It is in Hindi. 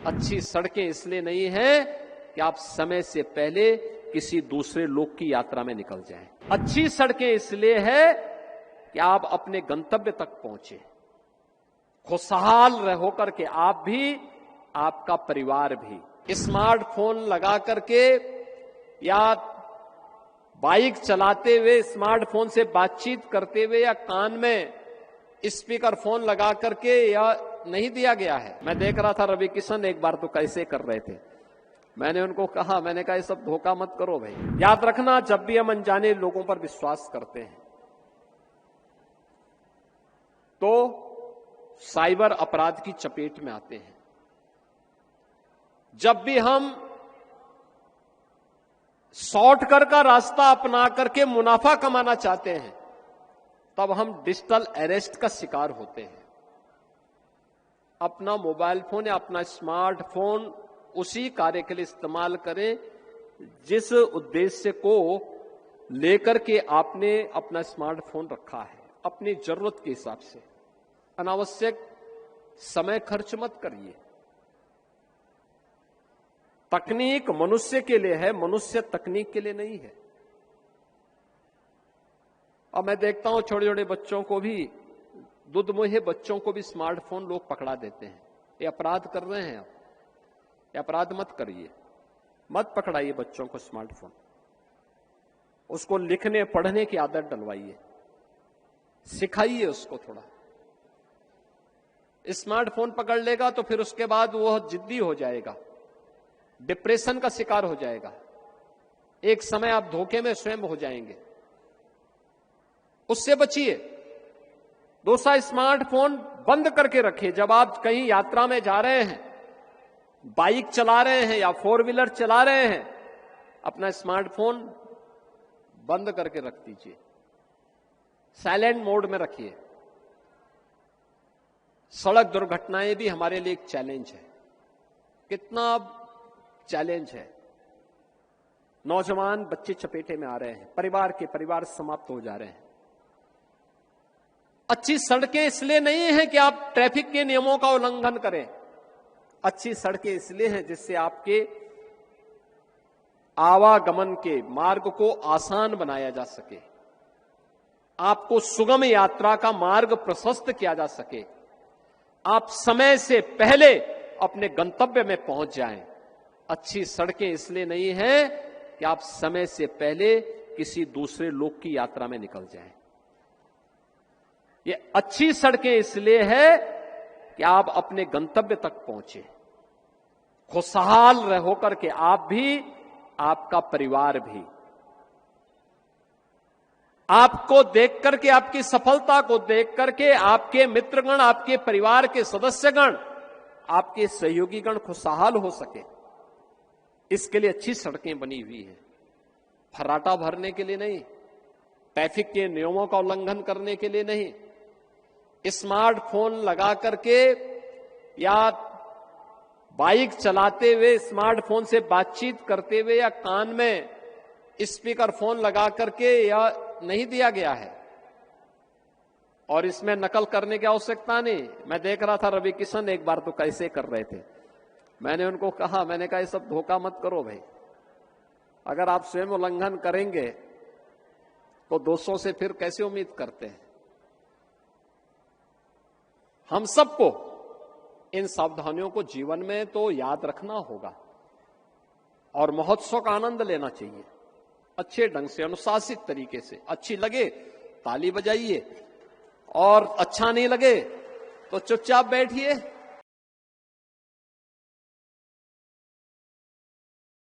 अच्छी सड़कें इसलिए नहीं हैं कि आप समय से पहले किसी दूसरे लोक की यात्रा में निकल जाएं। अच्छी सड़कें इसलिए है कि आप अपने गंतव्य तक पहुंचे, खुशहाल रहो करके आप भी, आपका परिवार भी। स्मार्टफोन लगा करके या बाइक चलाते हुए स्मार्टफोन से बातचीत करते हुए या कान में स्पीकर फोन लगा करके या नहीं दिया गया है। मैं देख रहा था रवि किशन एक बार तो कैसे कर रहे थे, मैंने उनको कहा, मैंने कहा ये सब धोखा मत करो भाई। याद रखना, जब भी हम अनजाने लोगों पर विश्वास करते हैं तो साइबर अपराध की चपेट में आते हैं। जब भी हम शॉर्टकट का रास्ता अपना करके मुनाफा कमाना चाहते हैं तब हम डिजिटल अरेस्ट का शिकार होते हैं। अपना मोबाइल फोन या अपना स्मार्टफोन उसी कार्य के लिए इस्तेमाल करें जिस उद्देश्य को लेकर के आपने अपना स्मार्टफोन रखा है, अपनी जरूरत के हिसाब से। अनावश्यक समय खर्च मत करिए। तकनीक मनुष्य के लिए है, मनुष्य तकनीक के लिए नहीं है। और मैं देखता हूं छोटे छोटे बच्चों को भी, दुधमुहे बच्चों को भी स्मार्टफोन लोग पकड़ा देते हैं। ये अपराध कर रहे हैं आप, ये अपराध मत करिए, मत पकड़ाइए बच्चों को स्मार्टफोन। उसको लिखने पढ़ने की आदत डलवाइए, सिखाइए उसको थोड़ा। स्मार्टफोन पकड़ लेगा तो फिर उसके बाद वो जिद्दी हो जाएगा, डिप्रेशन का शिकार हो जाएगा। एक समय आप धोखे में स्वयं हो जाएंगे, उससे बचिए। दूसरा, स्मार्टफोन बंद करके रखिए। जब आप कहीं यात्रा में जा रहे हैं, बाइक चला रहे हैं या फोर व्हीलर चला रहे हैं, अपना स्मार्टफोन बंद करके रख दीजिए, साइलेंट मोड में रखिए। सड़क दुर्घटनाएं भी हमारे लिए एक चैलेंज है। कितना चैलेंज है। नौजवान बच्चे चपेटे में आ रहे हैं, परिवार समाप्त हो जा रहे हैं। अच्छी सड़कें इसलिए नहीं है कि आप ट्रैफिक के नियमों का उल्लंघन करें। अच्छी सड़कें इसलिए हैं जिससे आपके आवागमन के मार्ग को आसान बनाया जा सके, आपको सुगम यात्रा का मार्ग प्रशस्त किया जा सके, आप समय से पहले अपने गंतव्य में पहुंच जाएं। अच्छी सड़कें इसलिए नहीं है कि आप समय से पहले किसी दूसरे लोक की यात्रा में निकल जाएं। ये अच्छी सड़कें इसलिए है कि आप अपने गंतव्य तक पहुंचे, खुशहाल रहो करके आप भी, आपका परिवार भी। आपको देख करके, आपकी सफलता को देख करके आपके मित्रगण, आपके परिवार के सदस्यगण, आपके सहयोगीगण खुशहाल हो सके, इसके लिए अच्छी सड़कें बनी हुई है। फर्राटा भरने के लिए नहीं, ट्रैफिक के नियमों का उल्लंघन करने के लिए नहीं। स्मार्टफोन लगा करके या बाइक चलाते हुए स्मार्टफोन से बातचीत करते हुए या कान में स्पीकर फोन लगा करके या नहीं दिया गया है। और इसमें नकल करने की आवश्यकता नहीं। मैं देख रहा था रवि किशन एक बार तो कैसे कर रहे थे, मैंने उनको कहा, मैंने कहा ये सब धोखा मत करो भाई। अगर आप स्वयं उल्लंघन करेंगे तो दोस्तों से फिर कैसे उम्मीद करते हैं। हम सबको इन सावधानियों को जीवन में तो याद रखना होगा और महोत्सव का आनंद लेना चाहिए, अच्छे ढंग से, अनुशासित तरीके से। अच्छी लगे ताली बजाइए और अच्छा नहीं लगे तो चुपचाप बैठिए।